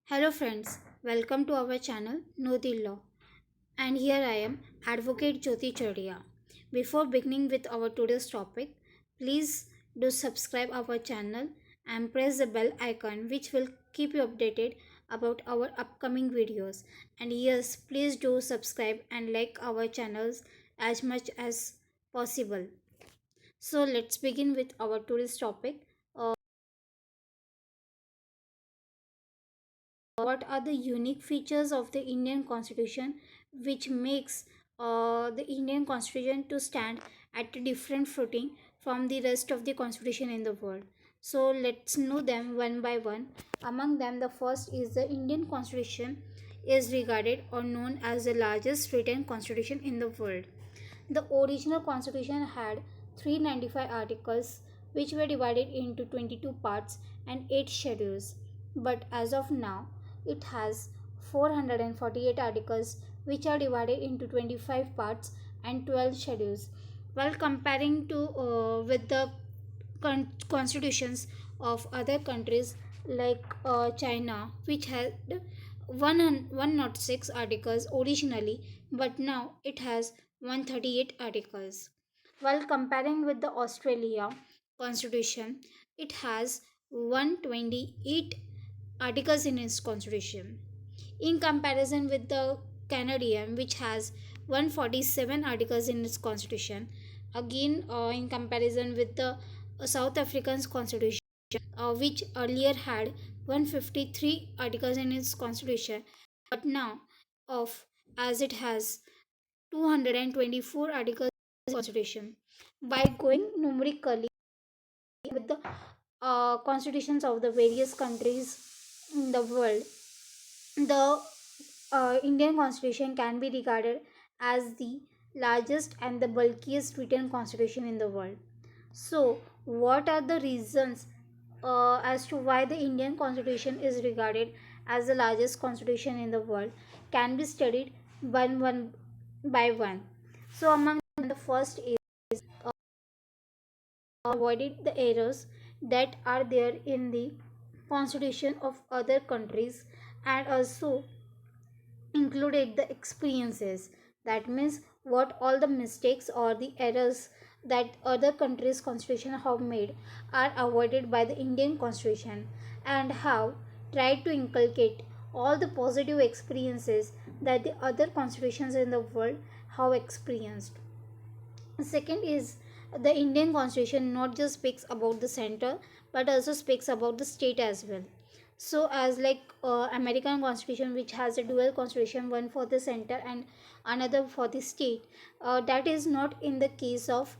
Hello friends, welcome to our channel Know the Law. And here I am, Advocate Jyoti Chodia. Before beginning with our today's topic, please do subscribe our channel and press the bell icon which will keep you updated about our upcoming videos. And yes, please do subscribe and like our channels as much as possible. So let's begin with our today's topic. What are the unique features of the Indian Constitution which makes the Indian Constitution to stand at a different footing from the rest of the constitution in the world? So let's know them one by one. Among them, the first is the Indian Constitution is regarded or known as the largest written constitution in the world. The original constitution had 395 articles which were divided into 22 parts and 8 schedules. But as of now, it has 448 articles which are divided into 25 parts and 12 schedules. While comparing to with the constitutions of other countries like China, which had 106 articles originally, but now it has 138 articles. While comparing with the Australia constitution, it has 128 articles in its constitution. In comparison with the Canadian, which has 147 articles in its constitution, again in comparison with the South African's constitution, which earlier had 153 articles in its constitution, but now of as it has 224 articles in its constitution. By going numerically with the constitutions of the various countries in the world, the Indian constitution can be regarded as the largest and the bulkiest written constitution in the world. So, what are the reasons as to why the Indian constitution is regarded as the largest constitution in the world can be studied one by one. So, among them, the first is avoided the errors that are there in the constitution of other countries and also included the experiences, that means what all the mistakes or the errors that other countries constitution have made are avoided by the Indian constitution and have tried to inculcate all the positive experiences that the other constitutions in the world have experienced. Second is the Indian constitution not just speaks about the center but also speaks about the state as well. So as like American constitution, which has a dual constitution, one for the center and another for the state, that is not in the case of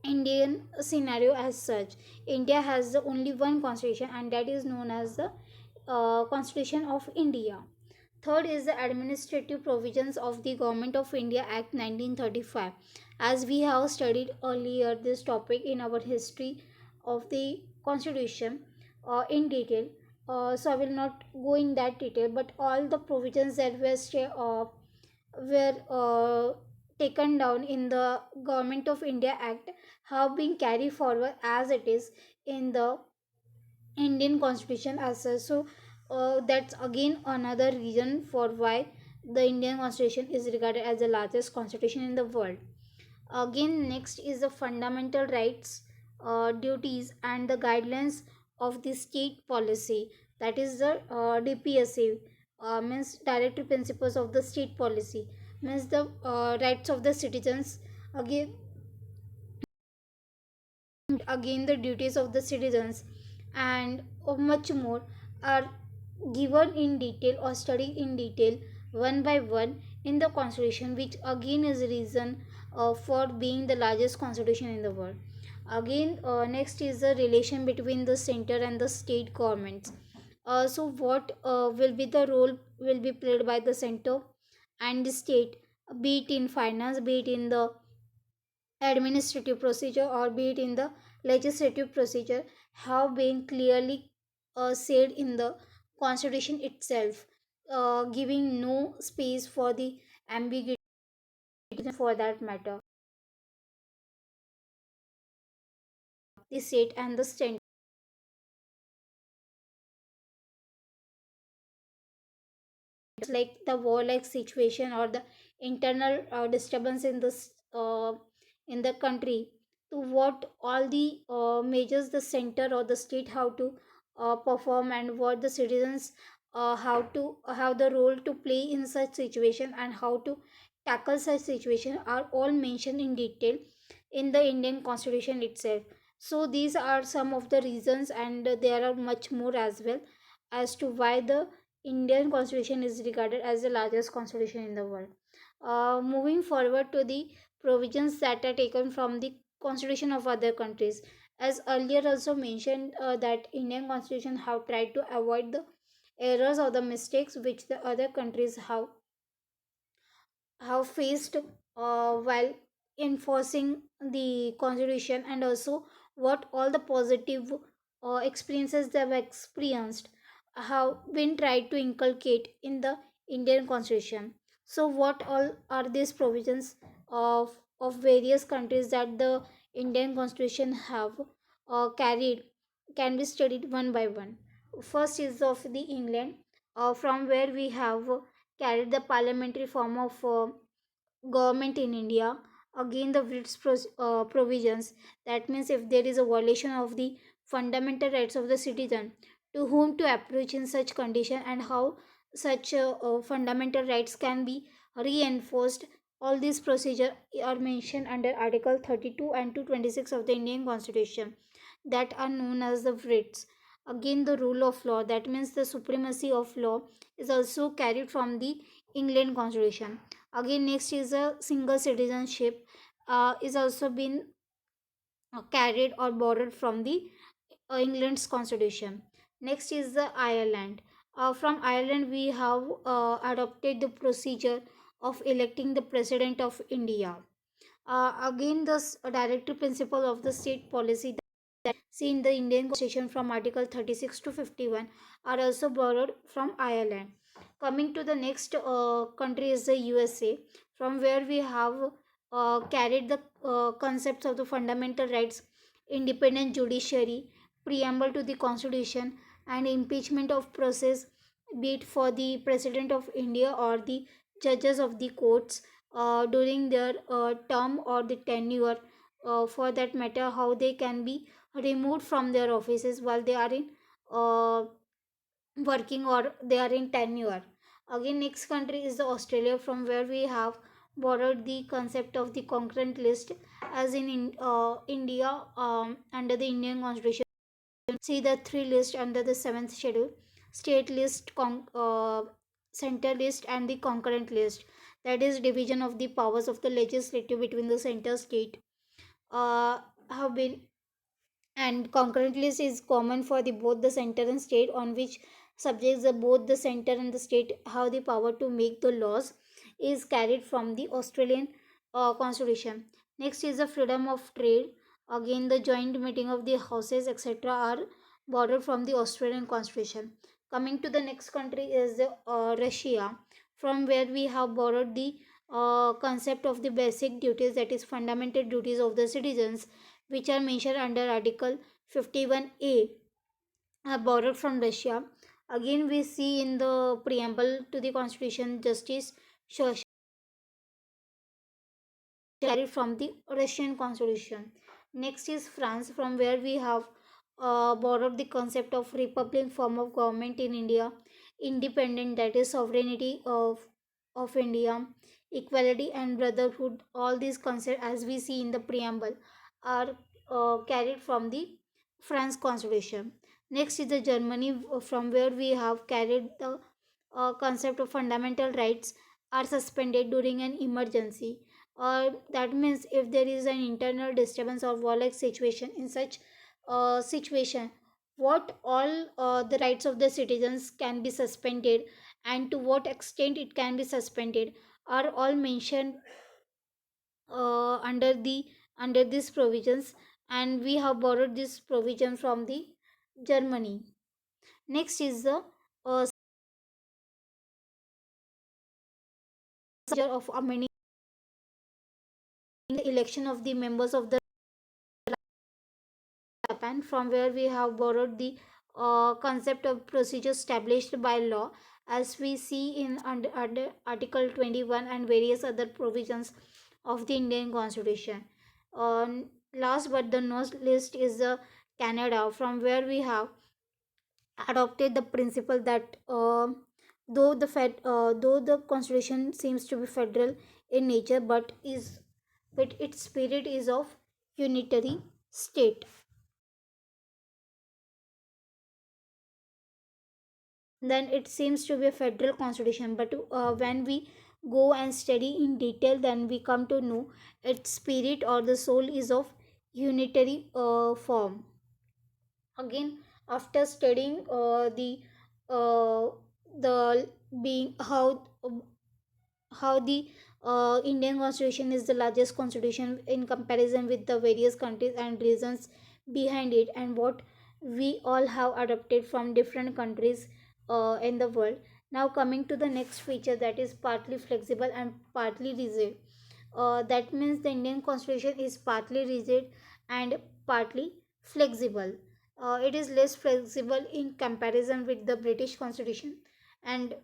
Indian scenario as such. India has the only one constitution and that is known as the Constitution of India. Third is the administrative provisions of the Government of India Act 1935. As we have studied earlier this topic in our history of the Constitution in detail, so I will not go in that detail, but all the provisions that were taken down in the Government of India Act have been carried forward as it is in the Indian Constitution as such. So that's again another reason for why the Indian Constitution is regarded as the largest constitution in the world. Again, next is the fundamental rights, duties, and the guidelines of the state policy. That is the DPSA, means Directive Principles of the State Policy, means the rights of the citizens. Again the duties of the citizens and much more are given in detail or studied in detail one by one in the constitution, which again is a reason for being the largest constitution in the world. Again, next is the relation between the center and the state governments. So what will be the role will be played by the center and the state, be it in finance, be it in the administrative procedure, or be it in the legislative procedure, have been clearly said in the constitution itself, giving no space for the ambiguity for that matter. The state and the state like the war-like situation or the internal disturbance in the country, to what all the measures the center or the state have to perform, and what the citizens how to have the role to play in such situation, and how to tackle such situation are all mentioned in detail in the Indian constitution itself. So these are some of the reasons, and there are much more as well, as to why the Indian constitution is regarded as the largest constitution in the world. Moving forward to the provisions that are taken from the constitution of other countries. As earlier also mentioned, that Indian constitution have tried to avoid the errors or the mistakes which the other countries have faced while enforcing the constitution, and also what all the positive experiences they have experienced have been tried to inculcate in the Indian constitution. So what all are these provisions of various countries that the Indian constitution have carried, can be studied one by one. First is of the England, from where we have carried the parliamentary form of government in India. Again, the provisions, that means if there is a violation of the fundamental rights of the citizen, to whom to approach in such condition, and how such fundamental rights can be reinforced. All these procedures are mentioned under Article 32 and 226 of the Indian Constitution, that are known as the writs. Again, the rule of law, that means the supremacy of law, is also carried from the England Constitution. Again, next is a single citizenship, is also been carried or borrowed from the England's constitution. Next is the Ireland. From Ireland, we have adopted the procedure of electing the president of India. Again, the directive principle of the state policy seen in the Indian Constitution from Article 36 to 51 are also borrowed from Ireland. Coming to the next country is the USA, from where we have carried the concepts of the fundamental rights, independent judiciary, preamble to the Constitution, and impeachment of process, be it for the President of India or the judges of the courts during their term or the tenure, for that matter, how they can be removed from their offices while they are in uh, working or they are in tenure. Again, next country is the Australia, from where we have borrowed the concept of the concurrent list, as in India, under the Indian Constitution. See the three list under the seventh schedule: state list, center list, and the concurrent list. That is division of the powers of the legislative between the center state. Have been and concurrent list is common for the both the center and state, on which subjects the both the center and the state have the power to make the laws, is carried from the Australian constitution. Next is the freedom of trade. Again, the joint meeting of the houses etc are borrowed from the Australian constitution. Coming to the next country is the Russia, from where we have borrowed the concept of the basic duties, that is fundamental duties of the citizens, which are mentioned under Article 51A, are borrowed from Russia. Again, we see in the preamble to the Constitution, justice, social, carried from the Russian Constitution. Next is France, from where we have borrowed the concept of republic form of government in India, independent, that is sovereignty of India, equality and brotherhood. All these concepts, as we see in the preamble, are carried from the France Constitution. Next is the Germany, from where we have carried the concept of fundamental rights are suspended during an emergency. That means if there is an internal disturbance or warlike situation, in such situation, what all the rights of the citizens can be suspended, and to what extent it can be suspended, are all mentioned under these provisions, and we have borrowed this provision from the Germany. Next is the procedure of amending the election of the members of the Japan, from where we have borrowed the concept of procedure established by law, as we see in under Article 21 and various other provisions of the Indian Constitution. Last but the not least is Canada, from where we have adopted the principle that though the constitution seems to be federal in nature, but its spirit is of unitary state. Then it seems to be a federal constitution, but when we go and study in detail, then we come to know its spirit or the soul is of unitary form. Again, after studying uh, the being how the Indian constitution is the largest constitution in comparison with the various countries, and reasons behind it, and what we all have adopted from different countries in the world. Now coming to the next feature, that is partly flexible and partly rigid. That means the Indian constitution is partly rigid and partly flexible. It is less flexible in comparison with the British constitution, and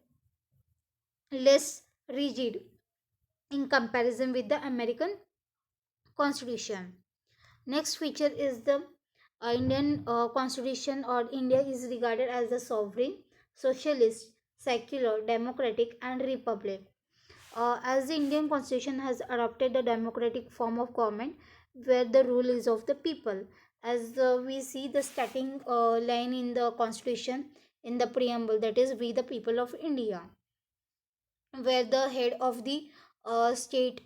less rigid in comparison with the American constitution. Next feature is the Indian constitution or India is regarded as the sovereign, socialist, secular, democratic and republic. As the Indian constitution has adopted the democratic form of government where the rule is of the people. As we see the starting line in the constitution in the preamble, that is we the people of India, where the head of the state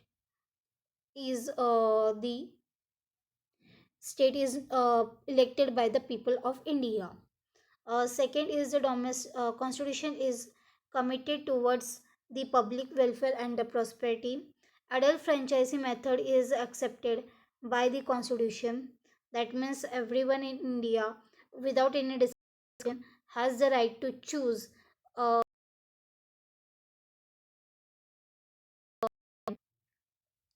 is elected by the people of India. Second is the constitution is committed towards the public welfare and the prosperity. Adult franchising method is accepted by the constitution. That means everyone in India, without any discrimination, has the right to choose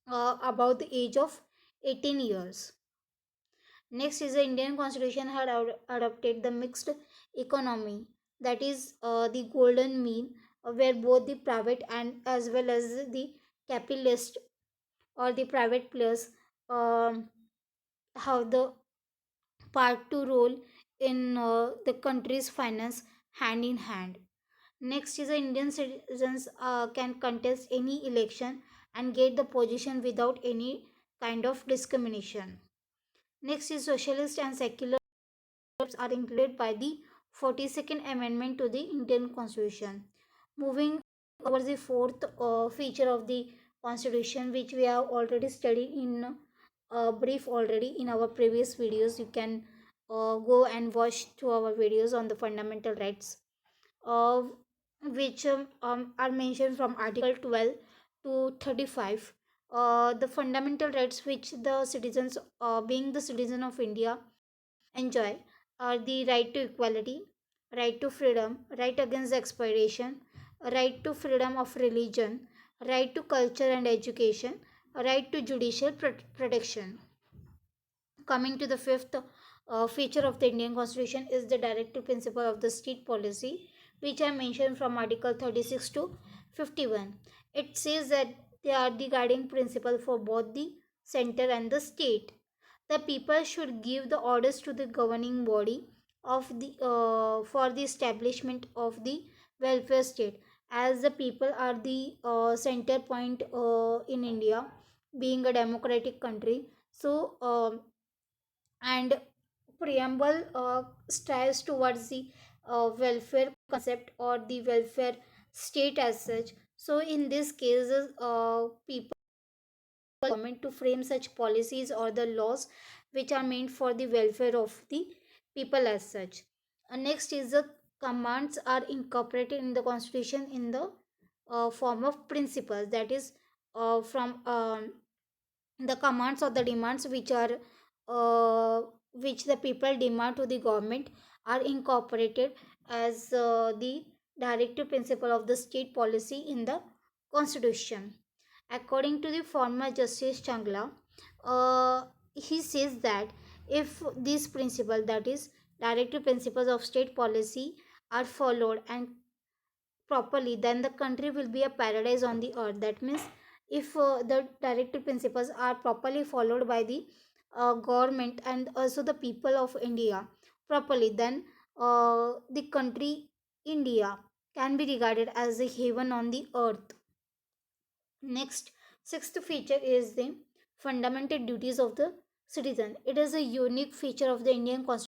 about the age of 18 years. Next is the Indian constitution had adopted the mixed economy, that is the golden mean, where both the private and as well as the capitalist or the private players um, have the part to role in the country's finance hand in hand. Next is the Indian citizens can contest any election and get the position without any kind of discrimination. Next is socialist and secular are included by the 42nd Amendment to the Indian Constitution. Moving over the fourth feature of the Constitution, which we have already studied in brief already in our previous videos. You can go and watch to our videos on the fundamental rights, uh, which are mentioned from Article 12 to 35. The fundamental rights which the citizens, being the citizen of India, enjoy are the right to equality, right to freedom, right against exploitation, right to freedom of religion, right to culture and education, right to judicial protection. Coming to the fifth feature of the Indian Constitution is the directive principle of the state policy, which I mentioned from Article 36 to 51. It says that they are the guiding principle for both the center and the state. The people should give the orders to the governing body of the for the establishment of the welfare state, as the people are the center point in India, being a democratic country. So and preamble strives towards the welfare concept or the welfare state as such. So in this cases, people government to frame such policies or the laws which are meant for the welfare of the people as such. Next is the commands are incorporated in the constitution in the form of principles, that is from the commands or the demands which are which the people demand to the government are incorporated as the directive principle of the state policy in the constitution. According to the former Justice Changla, he says that if this principle, that is directive principles of state policy are followed and properly, then the country will be a paradise on the earth. That means if the directive principles are properly followed by the government and also the people of India properly, then the country India can be regarded as a heaven on the earth. Next, sixth feature is the fundamental duties of the citizen. It is a unique feature of the Indian constitution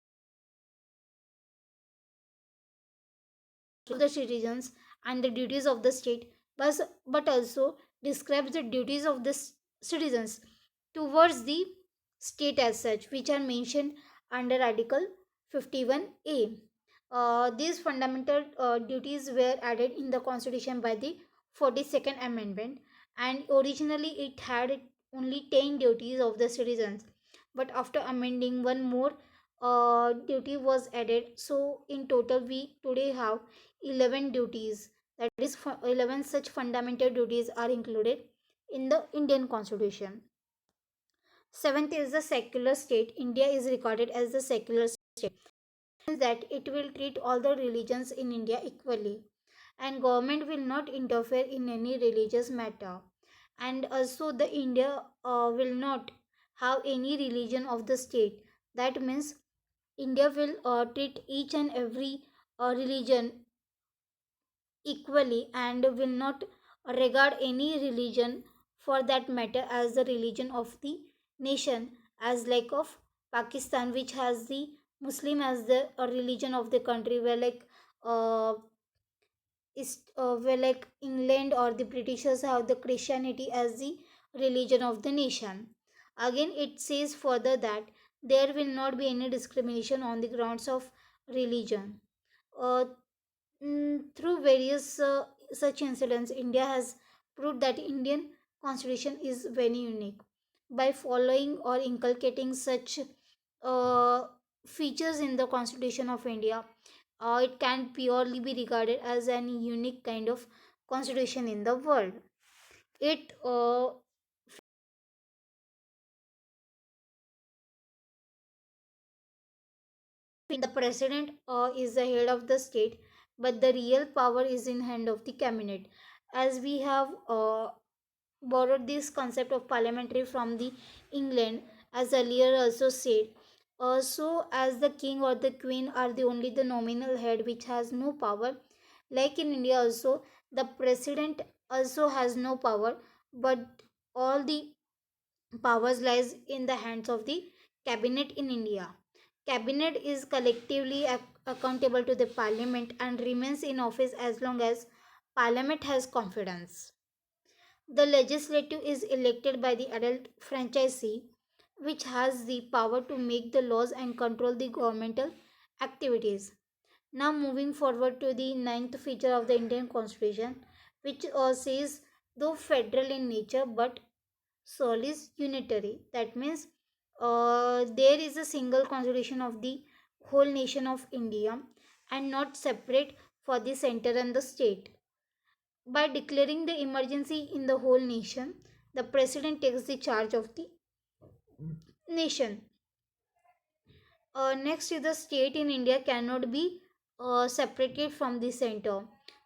to the citizens and the duties of the state, but also describes the duties of the citizens towards the state as such, which are mentioned under Article 51A. These fundamental duties were added in the Constitution by the 42nd Amendment, and originally it had only 10 duties of the citizens, but after amending, one more duty was added. So, in total, we today have 11 duties. That is, 11 such fundamental duties are included in the Indian Constitution. Seventh is the secular state. India is recorded as the secular state, that it will treat all the religions in India equally, and government will not interfere in any religious matter, and also the India will not have any religion of the state. That means India will treat each and every religion equally and will not regard any religion for that matter as the religion of the nation, as like of Pakistan, which has the Muslim as the religion of the country, where like uh, where like England or the Britishers have the Christianity as the religion of the nation. Again, it says further that there will not be any discrimination on the grounds of religion. Uh, through various such incidents, India has proved that Indian constitution is very unique. By following or inculcating such uh, features in the constitution of India, it can purely be regarded as an unique kind of constitution in the world. It the president is the head of the state, but the real power is in hand of the cabinet. As we have borrowed this concept of parliamentary from the England, as earlier also said. So, as the king or the queen are the only the nominal head which has no power, like in India also, the president also has no power, but all the powers lies in the hands of the cabinet in India. Cabinet is collectively accountable to the parliament and remains in office as long as parliament has confidence. The legislative is elected by the adult franchisee, which has the power to make the laws and control the governmental activities. Now, moving forward to the ninth feature of the Indian Constitution, which says though federal in nature but soul is unitary. That means there is a single constitution of the whole nation of India and not separate for the center and the state. By declaring the emergency in the whole nation, the president takes the charge of the nation. Next is the state in India cannot be separated from the center.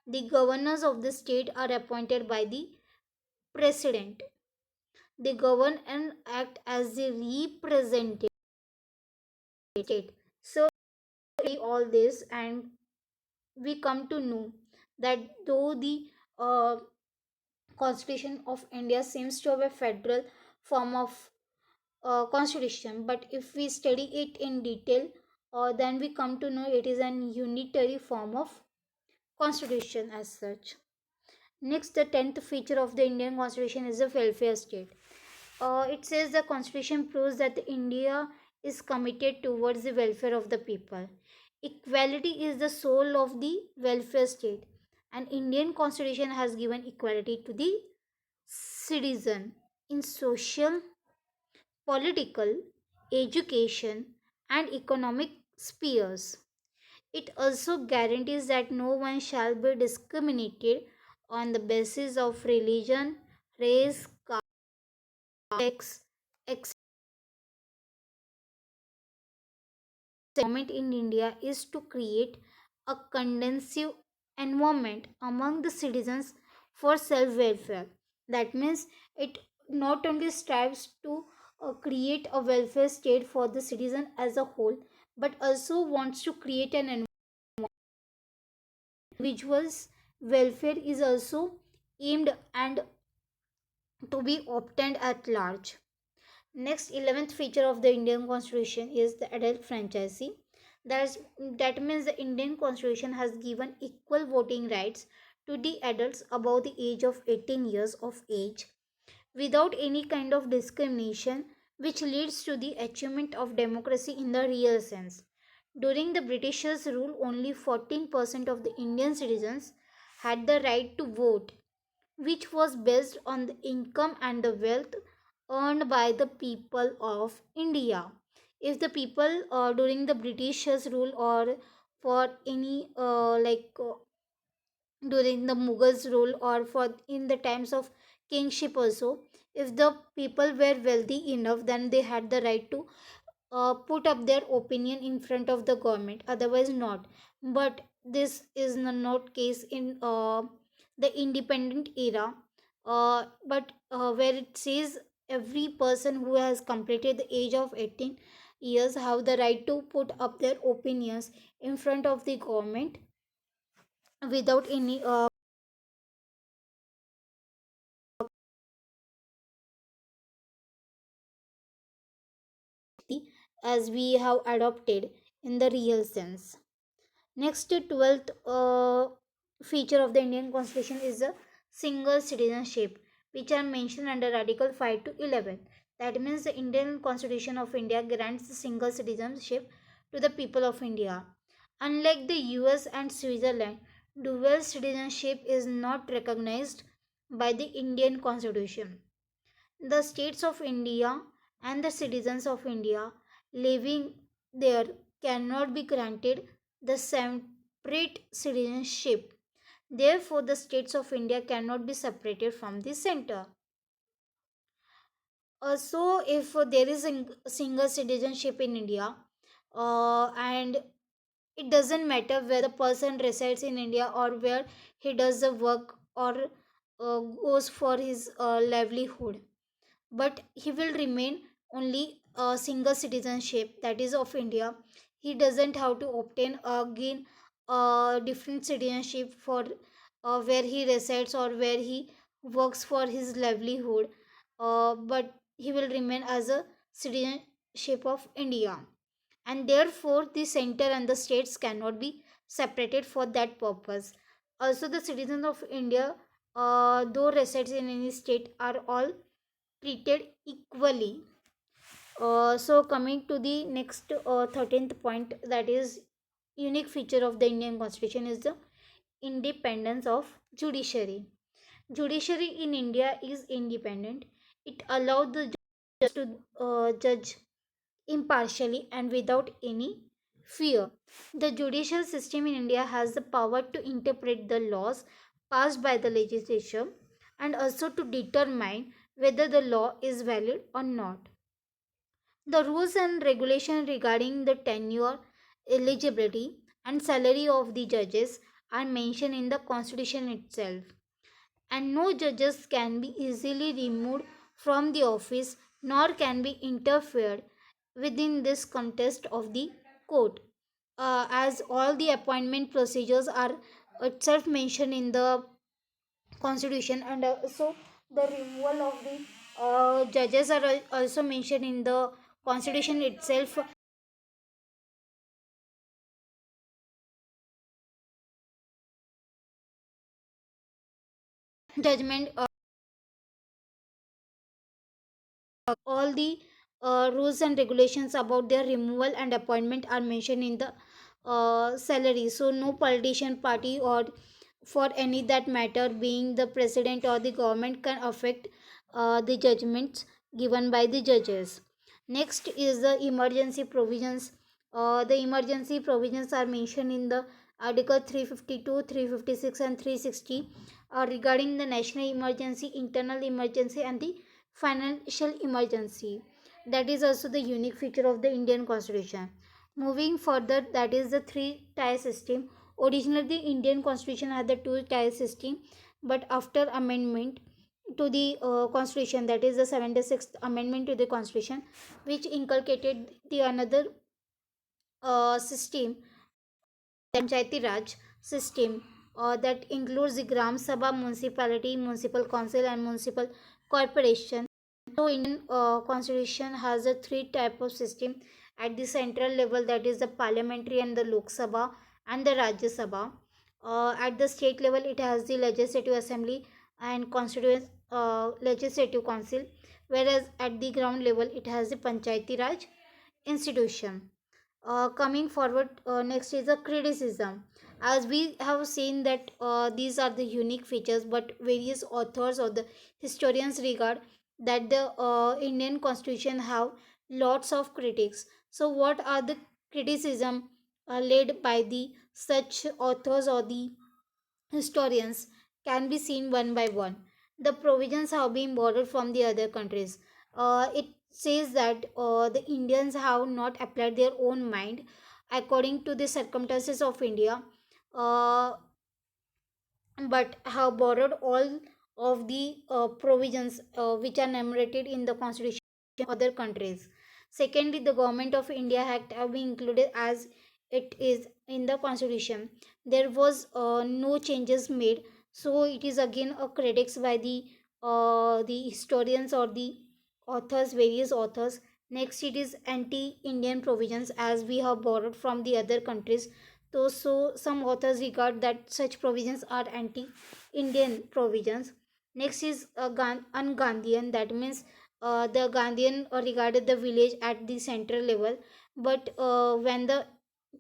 The governors of the state are appointed by the president. They govern and act as the representative state. So, all this, and we come to know that though the uh, Constitution of India seems to have a federal form of constitution, but if we study it in detail, then we come to know it is an unitary form of constitution as such. Next, the 10th feature of the Indian constitution is the welfare state. It says the constitution proves that India is committed towards the welfare of the people. Equality is the soul of the welfare state, and Indian constitution has given equality to the citizen in social, political, education, and economic spheres. It also guarantees that no one shall be discriminated on the basis of religion, race, caste, sex, government in India is to create a conducive environment among the citizens for self welfare. That means it not only strives to create a welfare state for the citizen as a whole, but also wants to create an individual's welfare is also aimed and to be obtained at large. Next, 11th feature of the Indian Constitution is the adult franchisee. That means the Indian Constitution has given equal voting rights to the adults above the age of 18 years of age without any kind of discrimination, which leads to the achievement of democracy in the real sense. During the Britishers' rule, only 14% of the Indian citizens had the right to vote, which was based on the income and the wealth earned by the people of India. If the people during the Britishers' rule or for any during the Mughals' rule or for in the times of kingship also, if the people were wealthy enough, then they had the right to put up their opinion in front of the government, otherwise not. But this is not case in the independent era, but where it says every person who has completed the age of 18 years have the right to put up their opinions in front of the government without any as we have adopted in the real sense. Next, 12th feature of the Indian Constitution is the single citizenship, which are mentioned under Article 5 to 11. That means the Indian Constitution of India grants the single citizenship to the people of India. Unlike the US and Switzerland, dual citizenship is not recognized by the Indian Constitution. The states of India and the citizens of India living there cannot be granted the separate citizenship. Therefore, the states of India cannot be separated from the center. So, if there is a single citizenship in India, and it doesn't matter where the person resides in India or where he does the work or goes for his livelihood, but he will remain only a single citizenship, that is of India. He doesn't have to obtain again a different citizenship for where he resides or where he works for his livelihood, but he will remain as a citizenship of India, and therefore the center and the states cannot be separated for that purpose. Also, the citizens of India, though resides in any state, are all treated equally. So coming to the next 13th point, that is unique feature of the Indian Constitution is the independence of judiciary. Judiciary in India is independent. It allows the judge to judge impartially and without any fear. The judicial system in India has the power to interpret the laws passed by the legislature and also to determine whether the law is valid or not. The rules and regulation regarding the tenure, eligibility, and salary of the judges are mentioned in the Constitution itself, and no judges can be easily removed from the office nor can be interfered within this context of the court, as all the appointment procedures are itself mentioned in the Constitution, and so the removal of the judges are also mentioned in the Constitution itself. Judgment, all the rules and regulations about their removal and appointment are mentioned in the salary. So no politician party or for any that matter being the president or the government can affect the judgments given by the judges. Next is the emergency provisions. The emergency provisions are mentioned in the Article 352, 356, and 360 regarding the national emergency, internal emergency, and the financial emergency. That is also the unique feature of the Indian Constitution. Moving further, that is the three tier system. Originally, the Indian constitution had the two tier system, but after amendment to the constitution, that is the 76th amendment to the constitution, which inculcated the another system, Panchayati Raj system, that includes the Gram Sabha, municipality, municipal council, and municipal corporation. So Indian constitution has a three type of system at the central level, that is the parliamentary and the Lok Sabha and the Rajya Sabha. At the state level, it has the legislative assembly and constituent legislative council, whereas at the ground level, it has the Panchayati Raj institution. Coming forward, next is the criticism. As we have seen that these are the unique features, but various authors or the historians regard that the Indian constitution have lots of critics. So what are the criticism led by the such authors or the historians can be seen one by one. The provisions have been borrowed from the other countries. It says that the Indians have not applied their own mind according to the circumstances of India, uh, but have borrowed all of the provisions which are enumerated in the constitution of other countries. Secondly, the Government of India Act have been included as it is in the constitution. There was no changes made, so it is again a critics by the historians or the authors, various authors. Next, it is anti-Indian provisions as we have borrowed from the other countries. So some authors regard that such provisions are anti-Indian provisions. Next is un-Gandhian. That means the Gandhian regarded the village at the central level, but when the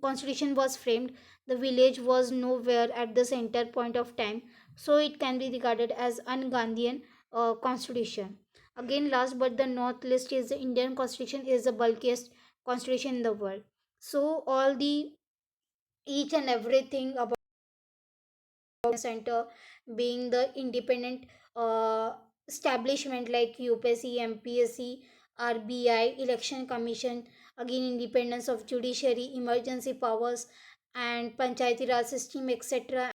constitution was framed, the village was nowhere at the center point of time. So it can be regarded as un-Gandhian constitution. Again, last but the not least is the Indian constitution is the bulkiest constitution in the world. So all the each and everything about center being the independent uh, establishment like UPSC, MPSC, RBI, Election Commission, again independence of judiciary, emergency powers, and Panchayati Raj system, etc.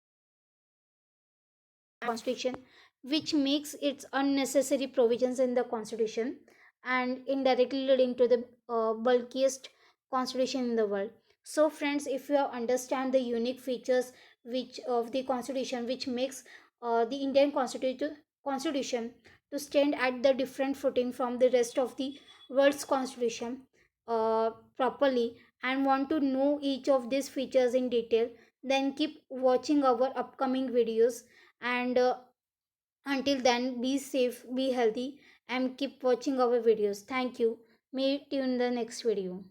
Constitution, which makes its unnecessary provisions in the Constitution and indirectly leading to the bulkiest constitution in the world. So, friends, if you understand the unique features which of the Constitution, which makes the Indian Constitution to stand at the different footing from the rest of the world's Constitution properly, and want to know each of these features in detail, then keep watching our upcoming videos, and until then, be safe, be healthy, and keep watching our videos. Thank you. Meet you in the next video.